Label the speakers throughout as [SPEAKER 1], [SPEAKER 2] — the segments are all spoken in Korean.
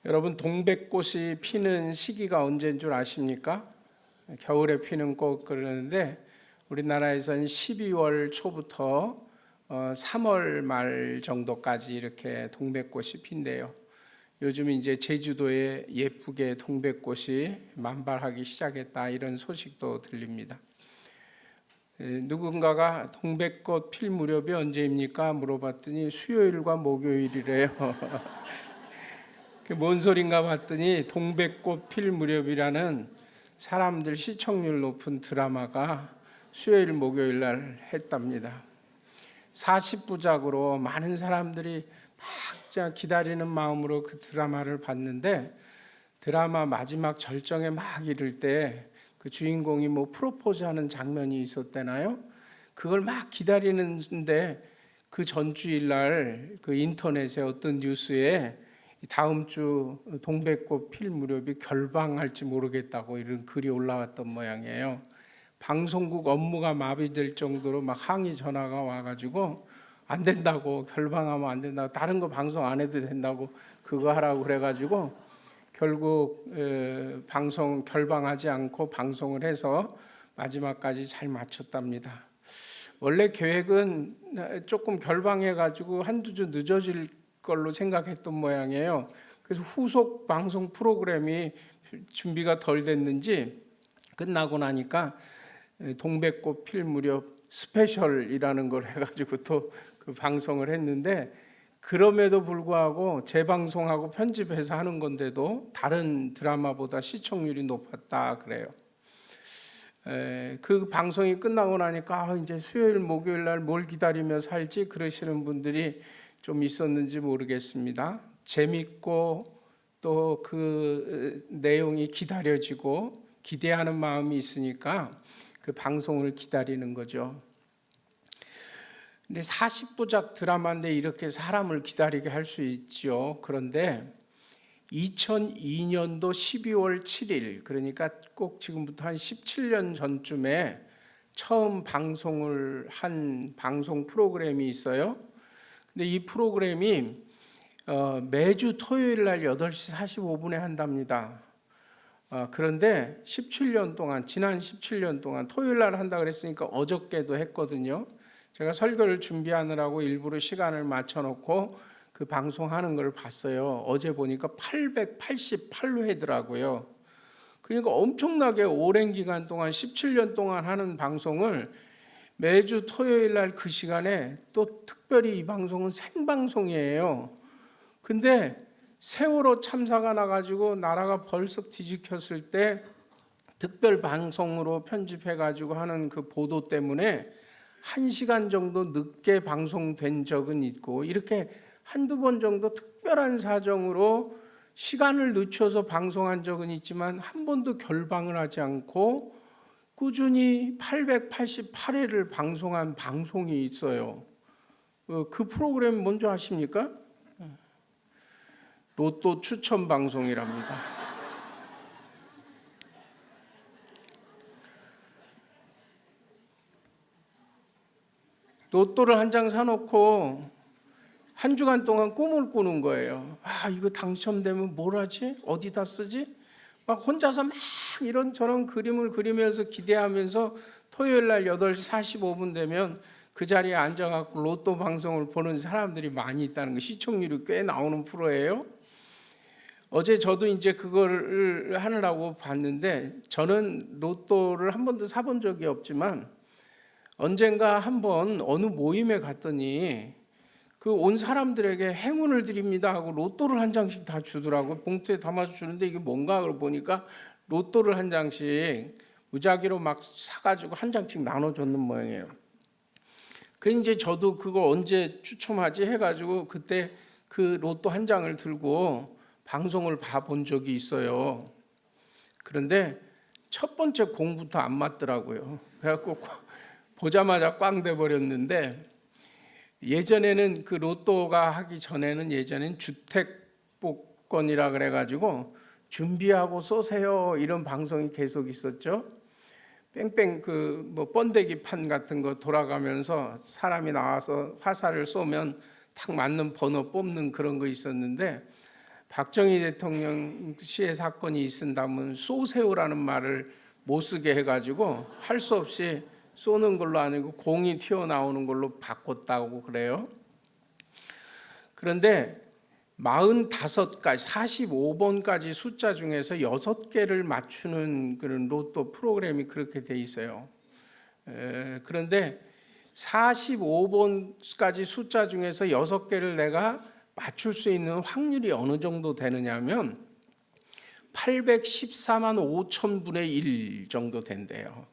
[SPEAKER 1] 여러분, 동백꽃이 피는 시기가 언제인 줄 아십니까? 겨울에 피는 꽃 그러는데 우리나라에서는 12월 초부터 3월 말 정도까지 이렇게 동백꽃이 핀대요. 요즘 이제 제주도에 예쁘게 동백꽃이 만발하기 시작했다, 이런 소식도 들립니다. 누군가가 동백꽃 필 무렵이 언제입니까? 물어봤더니 수요일과 목요일이래요. 뭔 소린가 봤더니 동백꽃 필 무렵이라는 사람들 시청률 높은 드라마가 수요일 목요일 날 했답니다. 40부작으로 많은 사람들이 막 기다리는 마음으로 그 드라마를 봤는데, 드라마 마지막 절정에 막 이를 때 그 주인공이 프로포즈하는 장면이 있었대나요? 그걸 막 기다리는데 그 전주일 날 그 인터넷에 어떤 뉴스에 다음 주 동백꽃 필 무렵이 결방할지 모르겠다고 이런 글이 올라왔던 모양이에요. 방송국 업무가 마비될 정도로 막 항의 전화가 와가지고 안 된다고, 결방하면 안 된다고, 다른 거 방송 안 해도 된다고 그거 하라고 그래가지고 결국 방송 결방하지 않고 방송을 해서 마지막까지 잘 마쳤답니다. 원래 계획은 조금 결방해가지고 한두 주 늦어질 걸로 생각했던 모양이에요. 그래서 후속 방송 프로그램이 준비가 덜 됐는지 끝나고 나니까 동백꽃 필 무렵 스페셜이라는 걸 해가지고 또 그 방송을 했는데, 그럼에도 불구하고 재방송하고 편집해서 하는 건데도 다른 드라마보다 시청률이 높았다 그래요. 그 방송이 끝나고 나니까 이제 수요일 목요일 날 뭘 기다리며 살지 그러시는 분들이 좀 있었는지 모르겠습니다. 재밌고 또 그 내용이 기다려지고 기대하는 마음이 있으니까 그 방송을 기다리는 거죠. 근데 40부작 드라마인데 이렇게 사람을 기다리게 할 수 있죠. 그런데 2002년도 12월 7일, 그러니까 꼭 지금부터 한 17년 전쯤에 처음 방송을 한 방송 프로그램이 있어요. 근데 이 프로그램이 매주 토요일 날 8시 45분에 한답니다. 그런데 17년 동안, 지난 17년 동안 토요일 날 한다 그랬으니까 어저께도 했거든요. 제가 설교를 준비하느라고 일부러 시간을 맞춰놓고 그 방송하는 걸 봤어요. 어제 보니까 888회더라고요. 그러니까 엄청나게 오랜 기간 동안 17년 동안 하는 방송을 매주 토요일 날 그 시간에, 또 특별히 이 방송은 생방송이에요. 근데 세월호 참사가 나가지고 나라가 벌써 뒤집혔을 때 특별 방송으로 편집해가지고 하는 그 보도 때문에 1시간 정도 늦게 방송된 적은 있고, 이렇게 한두 번 정도 특별한 사정으로 시간을 늦춰서 방송한 적은 있지만 한 번도 결방을 하지 않고 꾸준히 888회를 방송한 방송이 있어요. 그 프로그램 뭔지 아십니까? 로또 추천 방송이랍니다. 로또를 한 장 사놓고 한 주간 동안 꿈을 꾸는 거예요. 이거 당첨되면 뭘 하지? 어디다 쓰지? 막 혼자서 막 이런저런 그림을 그리면서 기대하면서 토요일 날 8시 45분 되면 그 자리에 앉아갖고 로또 방송을 보는 사람들이 많이 있다는 거, 시청률이 꽤 나오는 프로예요. 어제 저도 이제 그걸 하느라고 봤는데, 저는 로또를 한 번도 사본 적이 없지만 언젠가 한번 어느 모임에 갔더니 그 온 사람들에게 행운을 드립니다 하고 로또를 한 장씩 다 주더라고요. 봉투에 담아서 주는데 이게 뭔가 보니까 로또를 한 장씩 무작위로 막 사가지고 한 장씩 나눠줬는 모양이에요. 그 이제 저도 그거 언제 추첨하지 해가지고 그때 그 로또 한 장을 들고 방송을 봐본 적이 있어요. 그런데 첫 번째 공부터 안 맞더라고요. 그래갖고 보자마자 꽝 돼버렸는데, 예전에는 그 로또가 하기 전에는 예전엔 주택복권이라 그래가지고 준비하고 쏘세요 이런 방송이 계속 있었죠. 뺑뺑 번데기 판 같은 거 돌아가면서 사람이 나와서 화살을 쏘면 탁 맞는 번호 뽑는 그런 거 있었는데, 박정희 대통령 시의 사건이 있은다면 쏘세요라는 말을 못 쓰게 해가지고 할 수 없이 쏘는 걸로 아니고 공이 튀어나오는 걸로 바꿨다고 그래요. 그런데 45가지, 45번까지 숫자 중에서 6개를 맞추는 그런 로또 프로그램이 그렇게 돼 있어요. 그런데 45번까지 숫자 중에서 6개를 내가 맞출 수 있는 확률이 어느 정도 되느냐면 814만 5천 분의 1 정도 된대요.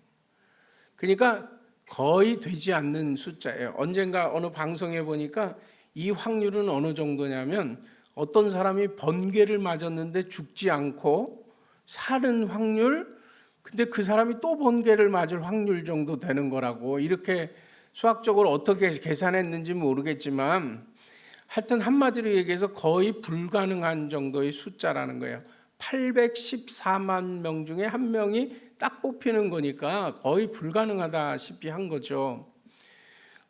[SPEAKER 1] 그러니까 거의 되지 않는 숫자예요. 언젠가 어느 방송에 보니까 이 확률은 어느 정도냐면 어떤 사람이 번개를 맞았는데 죽지 않고 사는 확률, 근데 그 사람이 또 번개를 맞을 확률 정도 되는 거라고, 이렇게 수학적으로 어떻게 계산했는지 모르겠지만 하여튼 한마디로 얘기해서 거의 불가능한 정도의 숫자라는 거예요. 814만 명 중에 한 명이 딱 뽑히는 거니까 거의 불가능하다시피 한 거죠.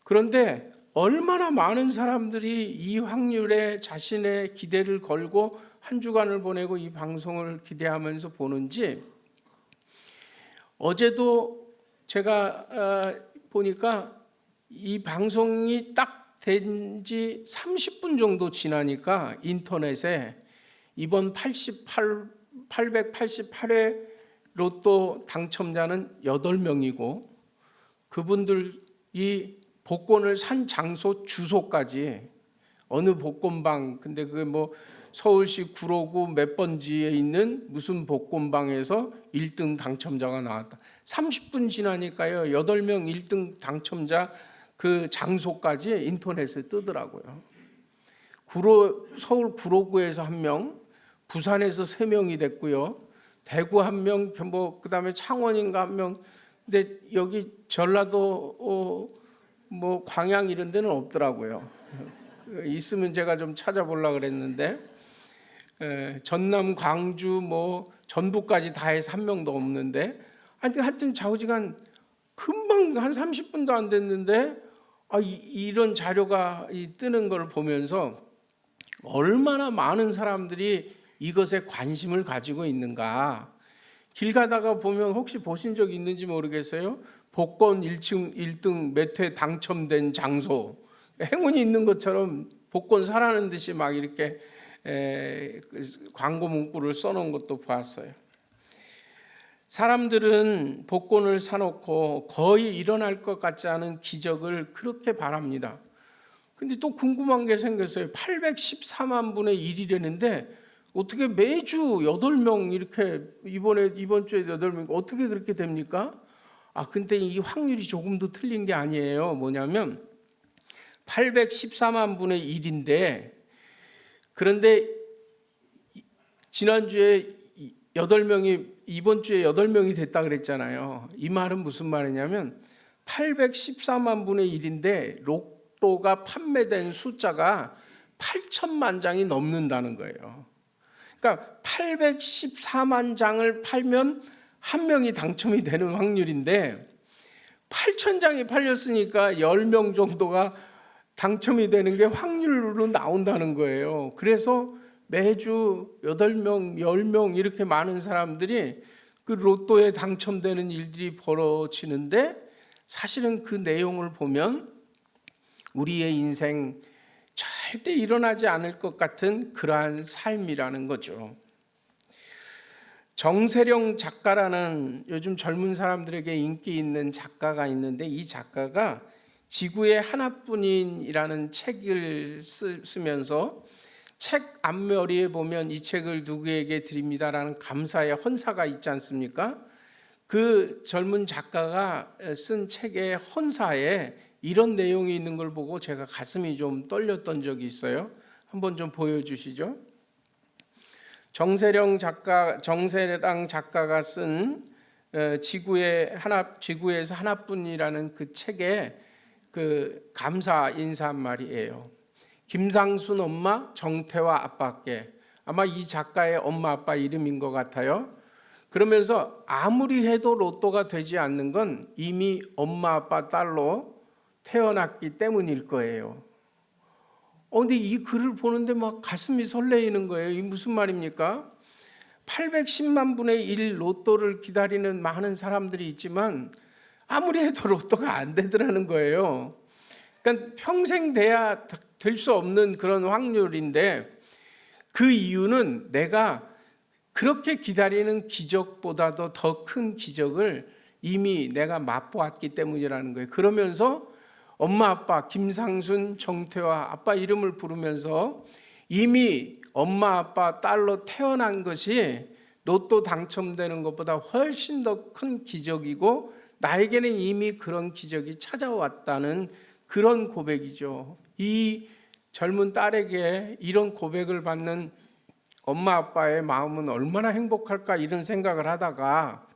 [SPEAKER 1] 그런데 얼마나 많은 사람들이 이 확률에 자신의 기대를 걸고 한 주간을 보내고 이 방송을 기대하면서 보는지, 어제도 제가 보니까 이 방송이 딱 된 지 30분 정도 지나니까 인터넷에 이번 888회 로또 당첨자는 8명이고 그분들이 복권을 산 장소 주소까지 어느 복권방, 근데 그게 뭐 서울시 구로구 몇 번지에 있는 무슨 복권방에서 1등 당첨자가 나왔다. 30분 지나니까요 8명 1등 당첨자 그 장소까지 인터넷에 뜨더라고요. 서울 구로구에서 1명, 부산에서 3명이 됐고요. 대구 1명, 뭐 그다음에 창원인가 1명. 근데 여기 전라도 뭐 광양 이런 데는 없더라고요. 있으면 제가 좀 찾아보려고 그랬는데 전남, 광주, 뭐 전북까지 다 해서 1명도 없는데, 하여튼 좌우지간 금방 한 30분도 안 됐는데 이런 자료가 뜨는 걸 보면서 얼마나 많은 사람들이 이것에 관심을 가지고 있는가. 길 가다가 보면 혹시 보신 적 있는지 모르겠어요. 복권 1등 몇 회 당첨된 장소, 행운이 있는 것처럼 복권 사라는 듯이 막 이렇게 광고 문구를 써놓은 것도 봤어요. 사람들은 복권을 사놓고 거의 일어날 것 같지 않은 기적을 그렇게 바랍니다. 근데 또 궁금한 게 생겼어요. 814만 분의 1이라는데 어떻게 매주 8명 이렇게 이번 주에 8명 어떻게 그렇게 됩니까? 근데 이 확률이 조금도 틀린 게 아니에요. 뭐냐면 814만 분의 1인데, 그런데 지난주에 8명이 이번 주에 8명이 됐다 그랬잖아요. 이 말은 무슨 말이냐면 814만 분의 1인데 로또가 판매된 숫자가 8천만 장이 넘는다는 거예요. 그러니까 814만 장을 팔면 한 명이 당첨이 되는 확률인데 8천 장이 팔렸으니까 10명 정도가 당첨이 되는 게 확률로 나온다는 거예요. 그래서 매주 8명, 10명 이렇게 많은 사람들이 그 로또에 당첨되는 일들이 벌어지는데, 사실은 그 내용을 보면 우리의 인생 절대 일어나지 않을 것 같은 그러한 삶이라는 거죠. 정세령 작가라는 요즘 젊은 사람들에게 인기 있는 작가가 있는데, 이 작가가 지구의 하나뿐인이라는 책을 쓰면서 책 앞머리에 보면 이 책을 누구에게 드립니다라는 감사의 헌사가 있지 않습니까? 그 젊은 작가가 쓴 책의 헌사에 이런 내용이 있는 걸 보고 제가 가슴이 좀 떨렸던 적이 있어요. 한번 좀 보여주시죠. 정세랑 작가가 쓴 지구에서 하나뿐이라는 그 책의 그 감사 인사말이에요. 김상순 엄마, 정태화 아빠께, 아마 이 작가의 엄마 아빠 이름인 것 같아요. 그러면서 아무리 해도 로또가 되지 않는 건 이미 엄마 아빠 딸로 태어났기 때문일 거예요. 근데 이 글을 보는데 막 가슴이 설레이는 거예요. 이 무슨 말입니까? 810만 분의 1 로또를 기다리는 많은 사람들이 있지만 아무리 해도 로또가 안 되더라는 거예요. 그러니까 평생 돼야 될 수 없는 그런 확률인데, 그 이유는 내가 그렇게 기다리는 기적보다도 더 큰 기적을 이미 내가 맛보았기 때문이라는 거예요. 그러면서 엄마 아빠 김상순 정태화 아빠 이름을 부르면서 이미 엄마 아빠 딸로 태어난 것이 로또 당첨되는 것보다 훨씬 더 큰 기적이고 나에게는 이미 그런 기적이 찾아왔다는 그런 고백이죠. 이 젊은 딸에게 이런 고백을 받는 엄마 아빠의 마음은 얼마나 행복할까, 이런 생각을 하다가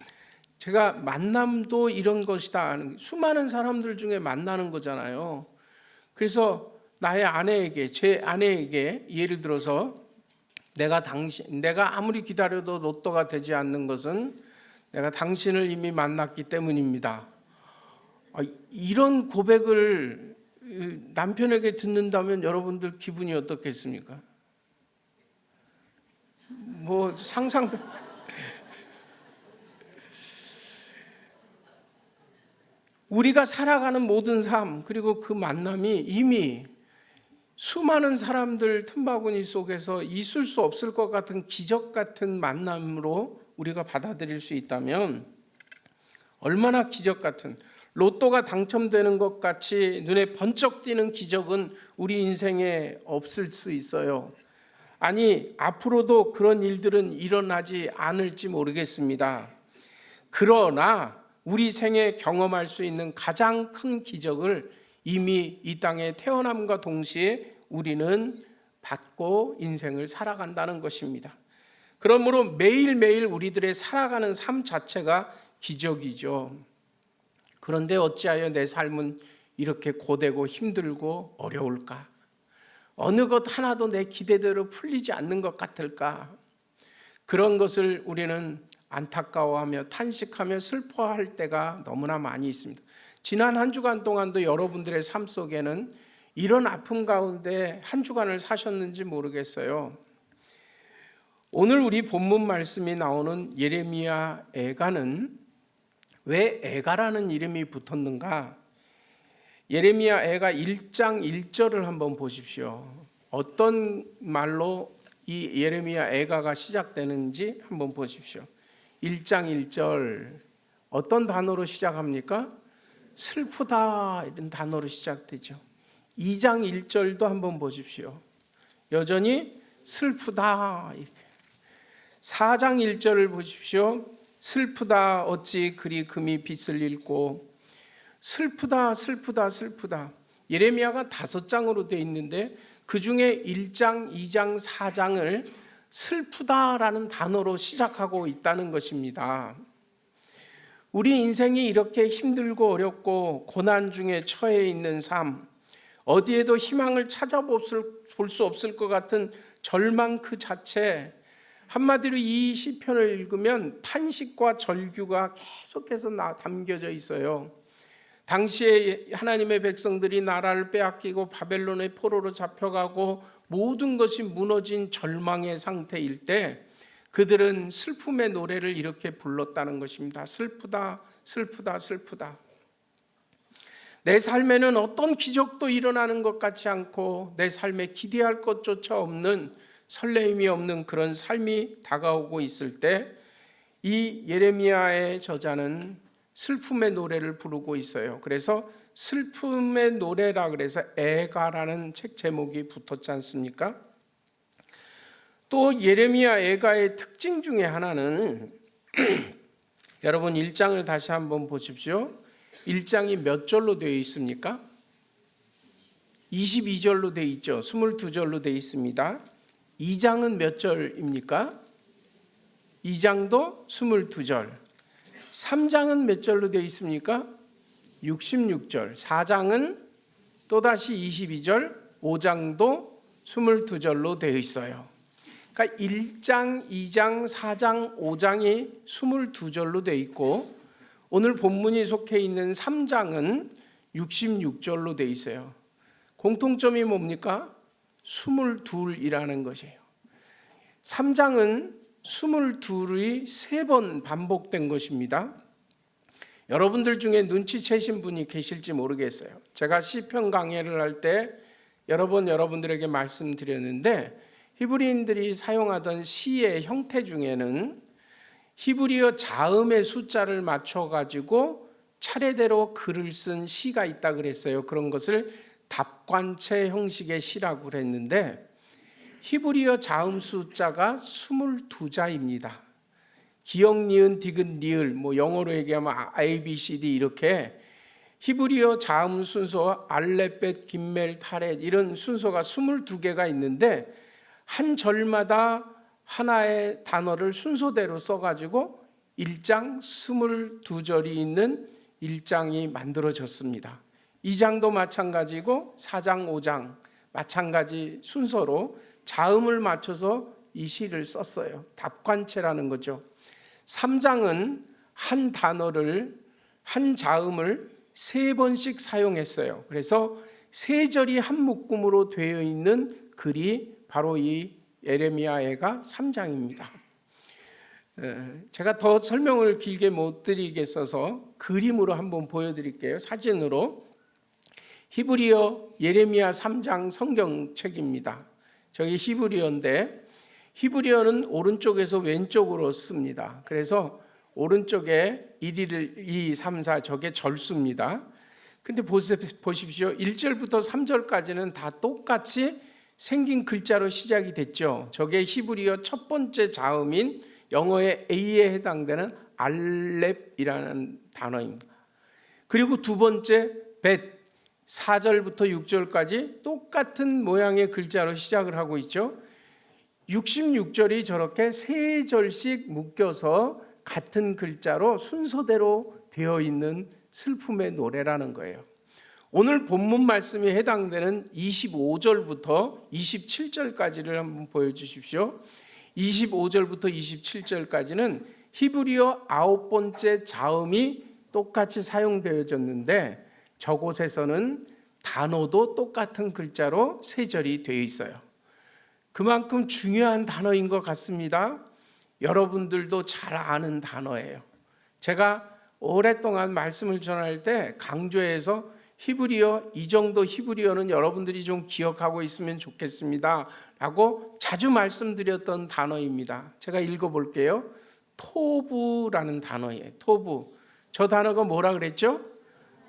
[SPEAKER 1] 제가 만남도 이런 것이다, 수많은 사람들 중에 만나는 거잖아요. 그래서 나의 아내에게, 제 아내에게 예를 들어서 내가 아무리 기다려도 로또가 되지 않는 것은 내가 당신을 이미 만났기 때문입니다. 이런 고백을 남편에게 듣는다면 여러분들 기분이 어떻겠습니까? 뭐 상상. 우리가 살아가는 모든 삶, 그리고 그 만남이 이미 수많은 사람들 틈바구니 속에서 있을 수 없을 것 같은 기적 같은 만남으로 우리가 받아들일 수 있다면 얼마나 기적 같은, 로또가 당첨되는 것 같이 눈에 번쩍 띄는 기적은 우리 인생에 없을 수 있어요. 아니, 앞으로도 그런 일들은 일어나지 않을지 모르겠습니다. 그러나 우리 생에 경험할 수 있는 가장 큰 기적을 이미 이 땅에 태어남과 동시에 우리는 받고 인생을 살아간다는 것입니다. 그러므로 매일매일 우리들의 살아가는 삶 자체가 기적이죠. 그런데 어찌하여 내 삶은 이렇게 고되고 힘들고 어려울까? 어느 것 하나도 내 기대대로 풀리지 않는 것 같을까? 그런 것을 우리는 안타까워하며 탄식하며 슬퍼할 때가 너무나 많이 있습니다. 지난 한 주간 동안도 여러분들의 삶 속에는 이런 아픔 가운데 한 주간을 사셨는지 모르겠어요. 오늘 우리 본문 말씀이 나오는 예레미야 애가는 왜 애가라는 이름이 붙었는가? 예레미야 애가 1장 1절을 한번 보십시오. 어떤 말로 이 예레미야 애가가 시작되는지 한번 보십시오. 1장 1절 어떤 단어로 시작합니까? 슬프다, 이런 단어로 시작되죠. 2장 1절도 한번 보십시오. 여전히 슬프다. 이렇게. 4장 1절을 보십시오. 슬프다, 어찌 그리 금이 빛을 잃고. 슬프다, 슬프다, 슬프다. 예레미야가 5장으로 되어 있는데 그 중에 1장, 2장, 4장을 슬프다라는 단어로 시작하고 있다는 것입니다. 우리 인생이 이렇게 힘들고 어렵고 고난 중에 처해 있는 삶, 어디에도 희망을 찾아볼 수 없을 것 같은 절망 그 자체, 한마디로 이 시편을 읽으면 탄식과 절규가 계속해서 담겨져 있어요. 당시에 하나님의 백성들이 나라를 빼앗기고 바벨론의 포로로 잡혀가고 모든 것이 무너진 절망의 상태일 때 그들은 슬픔의 노래를 이렇게 불렀다는 것입니다. 슬프다, 슬프다, 슬프다. 내 삶에는 어떤 기적도 일어나는 것 같지 않고 내 삶에 기대할 것조차 없는, 설레임이 없는 그런 삶이 다가오고 있을 때 이 예레미야의 저자는 슬픔의 노래를 부르고 있어요. 그래서 슬픔의 노래라 그래서 애가라는 책 제목이 붙었지 않습니까? 또 예레미야 애가의 특징 중에 하나는 여러분 1장을 다시 한번 보십시오. 1장이 몇 절로 되어 있습니까? 22절로 되어 있죠. 22절로 되어 있습니다. 2장은 몇 절입니까? 2장도 22절. 3장은 몇 절로 되어 있습니까? 66절. 4장은 또다시 22절, 5장도 22절로 되어 있어요. 그러니까 1장, 2장, 4장, 5장이 22절로 되어 있고 오늘 본문이 속해 있는 3장은 66절로 되어 있어요. 공통점이 뭡니까? 22이라는 것이에요. 3장은 22이 3번 반복된 것입니다. 여러분들 중에 눈치채신 분이 계실지 모르겠어요. 제가 시편 강해를 할 때 여러 번 여러분들에게 말씀드렸는데, 히브리인들이 사용하던 시의 형태 중에는 히브리어 자음의 숫자를 맞춰가지고 차례대로 글을 쓴 시가 있다 그랬어요. 그런 것을 답관체 형식의 시라고 그랬는데, 히브리어 자음 숫자가 22자입니다. 기역, 니은, 디귿, 리을, 영어로 얘기하면 A, B, C, D 이렇게 히브리어 자음 순서 알렙벳, 김멜, 타렛 이런 순서가 22개가 있는데, 한 절마다 하나의 단어를 순서대로 써가지고 1장 22절이 있는 1장이 만들어졌습니다. 2장도 마찬가지고 4장, 5장 마찬가지 순서로 자음을 맞춰서 이 시를 썼어요. 답관체라는 거죠. 3장은 한 단어를, 한 자음을 3번씩 사용했어요. 그래서 3절이 한 묶음으로 되어 있는 글이 바로 이 예레미야애가 3장입니다. 제가 더 설명을 길게 못 드리겠어서 그림으로 한번 보여드릴게요. 사진으로. 히브리어 예레미야 3장 성경책입니다. 저기 히브리어인데, 히브리어는 오른쪽에서 왼쪽으로 씁니다. 그래서 오른쪽에 1, 2, 3, 4 저게 절수입니다. 근데 보십시오. 1절부터 3절까지는 다 똑같이 생긴 글자로 시작이 됐죠. 저게 히브리어 첫 번째 자음인 영어의 A에 해당되는 알렙이라는 단어입니다. 그리고 두 번째 벳, 4절부터 6절까지 똑같은 모양의 글자로 시작을 하고 있죠. 66절이 저렇게 3절씩 묶여서 같은 글자로 순서대로 되어 있는 슬픔의 노래라는 거예요. 오늘 본문 말씀에 해당되는 25절부터 27절까지를 한번 보여주십시오. 25절부터 27절까지는 히브리어 9번째 자음이 똑같이 사용되어졌는데, 저곳에서는 단어도 똑같은 글자로 3절이 되어 있어요. 그만큼 중요한 단어인 것 같습니다. 여러분들도 잘 아는 단어예요. 제가 오랫동안 말씀을 전할 때 강조해서 히브리어, 이 정도 히브리어는 여러분들이 좀 기억하고 있으면 좋겠습니다 라고 자주 말씀드렸던 단어입니다. 제가 읽어볼게요. 토부라는 단어예요. 토부. 저 단어가 뭐라 그랬죠?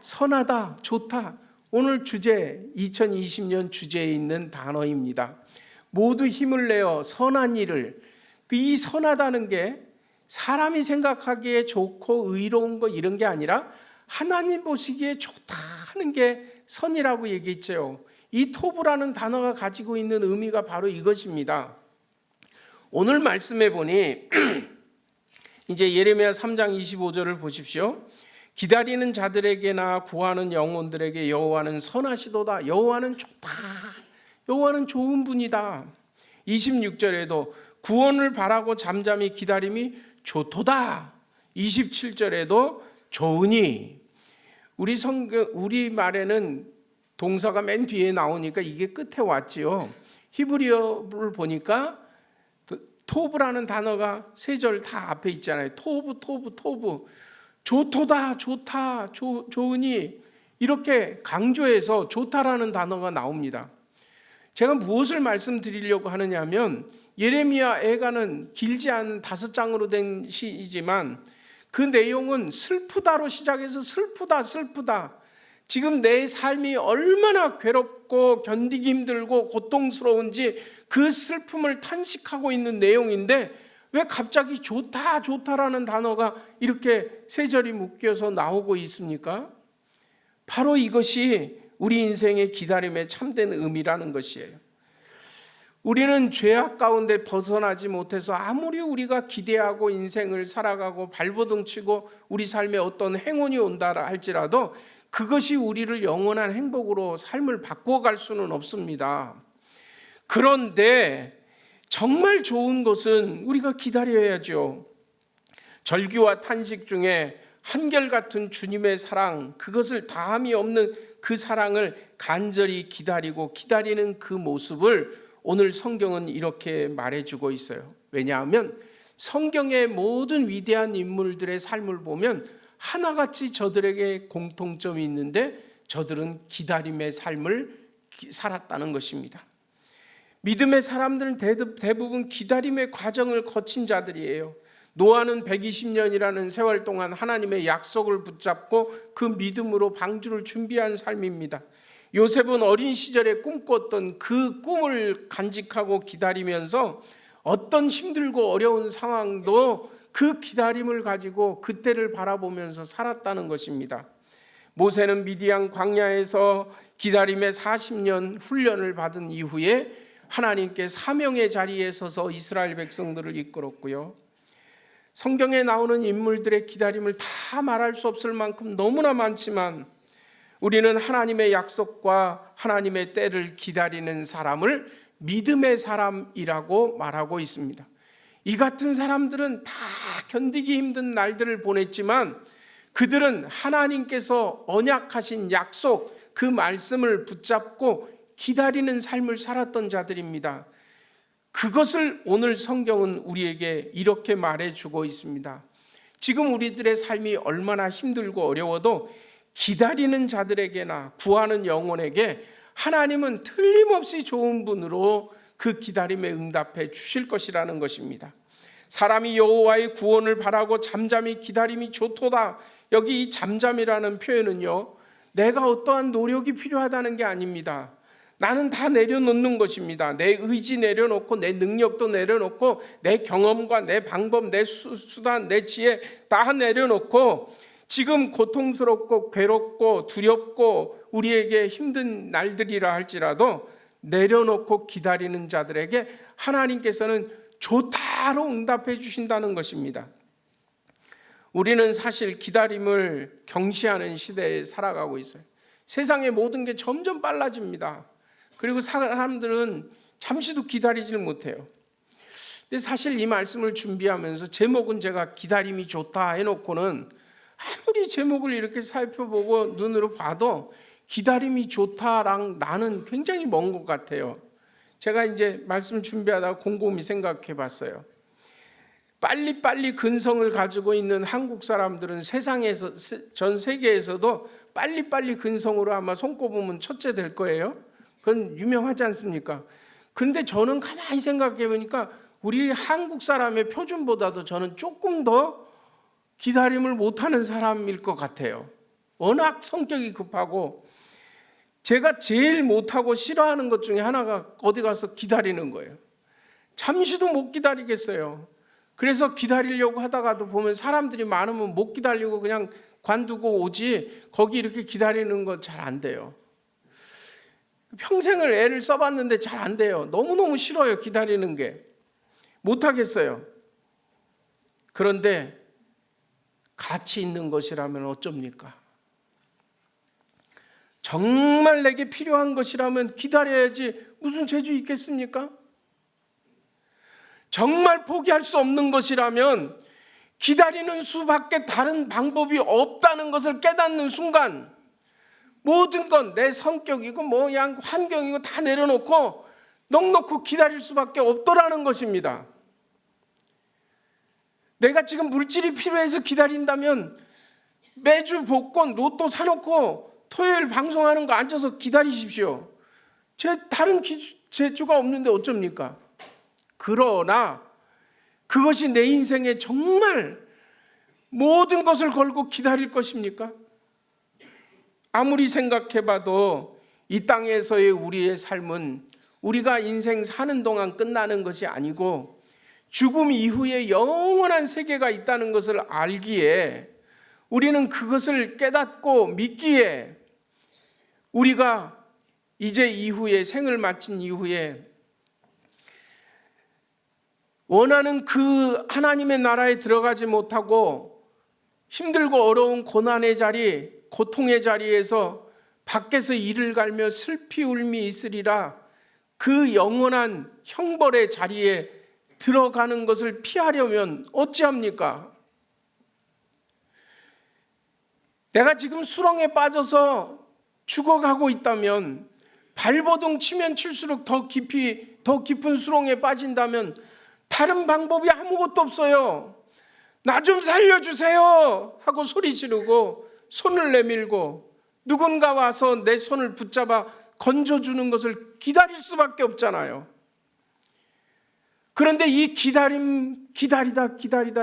[SPEAKER 1] 선하다, 좋다. 오늘 주제, 2020년 주제에 있는 단어입니다. 모두 힘을 내어 선한 일을, 이 선하다는 게 사람이 생각하기에 좋고 의로운 거 이런 게 아니라 하나님 보시기에 좋다 하는 게 선이라고 얘기했죠. 이 토부라는 단어가 가지고 있는 의미가 바로 이것입니다. 오늘 말씀해 보니 이제 예레미야 3장 25절을 보십시오. 기다리는 자들에게나 구하는 영혼들에게 여호와는 선하시도다. 여호와는 좋다. 여호와는 좋은 분이다. 26절에도 구원을 바라고 잠잠히 기다림이 좋도다. 27절에도 좋으니. 우리 말에는 동사가 맨 뒤에 나오니까 이게 끝에 왔지요. 히브리어를 보니까 토브라는 단어가 3절 다 앞에 있잖아요. 토브. 좋도다, 좋다, 좋으니 이렇게 강조해서 좋다라는 단어가 나옵니다. 제가 무엇을 말씀드리려고 하느냐 하면, 예레미야 애가는 길지 않은 5장으로 된 시이지만 그 내용은 슬프다로 시작해서 슬프다. 지금 내 삶이 얼마나 괴롭고 견디기 힘들고 고통스러운지 그 슬픔을 탄식하고 있는 내용인데, 왜 갑자기 좋다라는 단어가 이렇게 3절이 묶여서 나오고 있습니까? 바로 이것이 우리 인생의 기다림의 참된 의미라는 것이에요. 우리는 죄악 가운데 벗어나지 못해서 아무리 우리가 기대하고 인생을 살아가고 발버둥 치고 우리 삶에 어떤 행운이 온다 할지라도 그것이 우리를 영원한 행복으로 삶을 바꿔갈 수는 없습니다. 그런데 정말 좋은 것은 우리가 기다려야죠. 절규와 탄식 중에 한결같은 주님의 사랑, 그것을 다함이 없는 그 사랑을 간절히 기다리는 그 모습을 오늘 성경은 이렇게 말해주고 있어요. 왜냐하면 성경의 모든 위대한 인물들의 삶을 보면 하나같이 저들에게 공통점이 있는데 저들은 기다림의 삶을 살았다는 것입니다. 믿음의 사람들은 대부분 기다림의 과정을 거친 자들이에요. 노아는 120년이라는 세월 동안 하나님의 약속을 붙잡고 그 믿음으로 방주를 준비한 삶입니다. 요셉은 어린 시절에 꿈꿨던 그 꿈을 간직하고 기다리면서 어떤 힘들고 어려운 상황도 그 기다림을 가지고 그때를 바라보면서 살았다는 것입니다. 모세는 미디안 광야에서 기다림의 40년 훈련을 받은 이후에 하나님께 사명의 자리에 서서 이스라엘 백성들을 이끌었고요. 성경에 나오는 인물들의 기다림을 다 말할 수 없을 만큼 너무나 많지만 우리는 하나님의 약속과 하나님의 때를 기다리는 사람을 믿음의 사람이라고 말하고 있습니다. 이 같은 사람들은 다 견디기 힘든 날들을 보냈지만 그들은 하나님께서 언약하신 약속, 그 말씀을 붙잡고 기다리는 삶을 살았던 자들입니다. 그것을 오늘 성경은 우리에게 이렇게 말해주고 있습니다. 지금 우리들의 삶이 얼마나 힘들고 어려워도 기다리는 자들에게나 구하는 영혼에게 하나님은 틀림없이 좋은 분으로 그 기다림에 응답해 주실 것이라는 것입니다. 사람이 여호와의 구원을 바라고 잠잠히 기다림이 좋도다. 여기 이 잠잠이라는 표현은요, 내가 어떠한 노력이 필요하다는 게 아닙니다. 나는 다 내려놓는 것입니다. 내 의지 내려놓고 내 능력도 내려놓고 내 경험과 내 방법, 내 수단, 내 지혜 다 내려놓고 지금 고통스럽고 괴롭고 두렵고 우리에게 힘든 날들이라 할지라도 내려놓고 기다리는 자들에게 하나님께서는 좋다로 응답해 주신다는 것입니다. 우리는 사실 기다림을 경시하는 시대에 살아가고 있어요. 세상의 모든 게 점점 빨라집니다. 그리고 사람들은 잠시도 기다리질 못해요. 근데 사실 이 말씀을 준비하면서 제목은 제가 기다림이 좋다 해놓고는 아무리 제목을 이렇게 살펴보고 눈으로 봐도 기다림이 좋다랑 나는 굉장히 먼 것 같아요. 제가 이제 말씀 준비하다가 곰곰이 생각해 봤어요. 빨리빨리 근성을 가지고 있는 한국 사람들은 세상에서, 전 세계에서도 빨리빨리 근성으로 아마 손꼽으면 첫째 될 거예요. 그건 유명하지 않습니까? 그런데 저는 가만히 생각해 보니까 우리 한국 사람의 표준보다도 저는 조금 더 기다림을 못하는 사람일 것 같아요. 워낙 성격이 급하고 제가 제일 못하고 싫어하는 것 중에 하나가 어디 가서 기다리는 거예요. 잠시도 못 기다리겠어요. 그래서 기다리려고 하다가도 보면 사람들이 많으면 못 기다리고 그냥 관두고 오지 거기 이렇게 기다리는 거 잘 안 돼요. 평생을 애를 써봤는데 잘 안 돼요. 너무너무 싫어요. 기다리는 게. 못하겠어요. 그런데 가치 있는 것이라면 어쩝니까? 정말 내게 필요한 것이라면 기다려야지 무슨 재주 있겠습니까? 정말 포기할 수 없는 것이라면 기다리는 수밖에 다른 방법이 없다는 것을 깨닫는 순간 모든 건 내 성격이고 그냥 환경이고 다 내려놓고 넉넉히 기다릴 수밖에 없더라는 것입니다. 내가 지금 물질이 필요해서 기다린다면 매주 복권 로또 사놓고 토요일 방송하는 거 앉아서 기다리십시오. 다른 재주가 없는데 어쩝니까? 그러나 그것이 내 인생에 정말 모든 것을 걸고 기다릴 것입니까? 아무리 생각해봐도 이 땅에서의 우리의 삶은 우리가 인생 사는 동안 끝나는 것이 아니고 죽음 이후에 영원한 세계가 있다는 것을 알기에 우리는 그것을 깨닫고 믿기에 우리가 이제 이후에 생을 마친 이후에 원하는 그 하나님의 나라에 들어가지 못하고 힘들고 어려운 고난의 자리, 고통의 자리에서 밖에서 이를 갈며 슬피 울미 있으리라 그 영원한 형벌의 자리에 들어가는 것을 피하려면 어찌합니까? 내가 지금 수렁에 빠져서 죽어가고 있다면, 발버둥 치면 칠수록 더 깊은 수렁에 빠진다면 다른 방법이 아무것도 없어요. 나 좀 살려주세요 하고 소리 지르고 손을 내밀고 누군가 와서 내 손을 붙잡아 건져주는 것을 기다릴 수밖에 없잖아요. 그런데 이 기다리다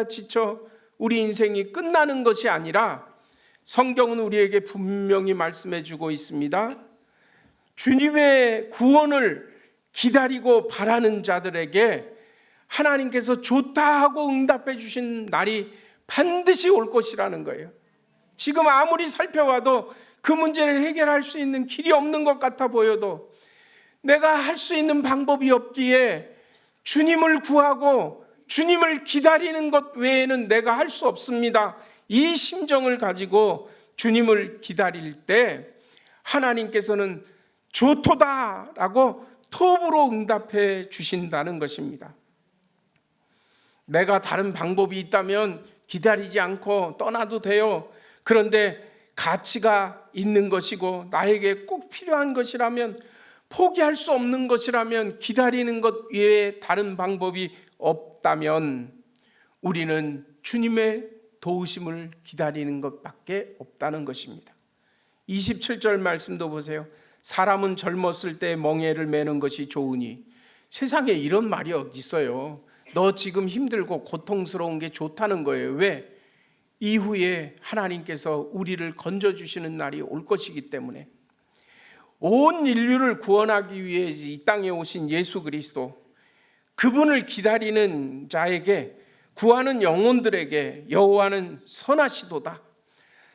[SPEAKER 1] 지쳐 우리 인생이 끝나는 것이 아니라, 성경은 우리에게 분명히 말씀해 주고 있습니다. 주님의 구원을 기다리고 바라는 자들에게 하나님께서 좋다 하고 응답해 주신 날이 반드시 올 것이라는 거예요. 지금 아무리 살펴봐도 그 문제를 해결할 수 있는 길이 없는 것 같아 보여도, 내가 할 수 있는 방법이 없기에 주님을 구하고 주님을 기다리는 것 외에는 내가 할 수 없습니다. 이 심정을 가지고 주님을 기다릴 때 하나님께서는 좋도다라고 톱으로 응답해 주신다는 것입니다. 내가 다른 방법이 있다면 기다리지 않고 떠나도 돼요. 그런데 가치가 있는 것이고 나에게 꼭 필요한 것이라면, 포기할 수 없는 것이라면, 기다리는 것 외에 다른 방법이 없다면 우리는 주님의 도우심을 기다리는 것밖에 없다는 것입니다. 27절 말씀도 보세요. 사람은 젊었을 때 멍에를 매는 것이 좋으니. 세상에 이런 말이 어디 있어요. 너 지금 힘들고 고통스러운 게 좋다는 거예요. 왜? 이후에 하나님께서 우리를 건져주시는 날이 올 것이기 때문에. 온 인류를 구원하기 위해 이 땅에 오신 예수 그리스도, 그분을 기다리는 자에게, 구하는 영혼들에게 여호와는 선하시도다.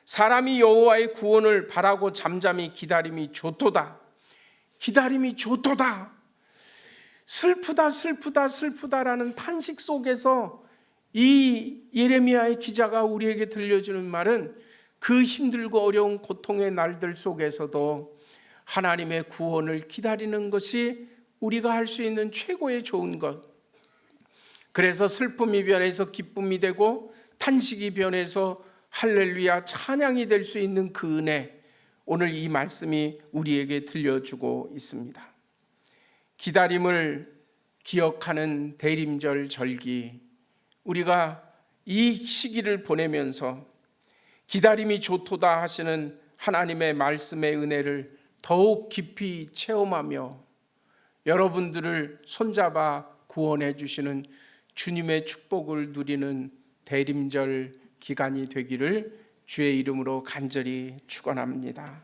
[SPEAKER 1] 사람이 여호와의 구원을 바라고 잠잠히 기다림이 좋도다. 기다림이 좋도다. 슬프다라는 탄식 속에서 이 예레미야의 기자가 우리에게 들려주는 말은, 그 힘들고 어려운 고통의 날들 속에서도 하나님의 구원을 기다리는 것이 우리가 할 수 있는 최고의 좋은 것. 그래서 슬픔이 변해서 기쁨이 되고 탄식이 변해서 할렐루야 찬양이 될 수 있는 그 은혜, 오늘 이 말씀이 우리에게 들려주고 있습니다. 기다림을 기억하는 대림절 절기, 우리가 이 시기를 보내면서 기다림이 좋도다 하시는 하나님의 말씀의 은혜를 더욱 깊이 체험하며 여러분들을 손잡아 구원해 주시는 주님의 축복을 누리는 대림절 기간이 되기를 주의 이름으로 간절히 축원합니다.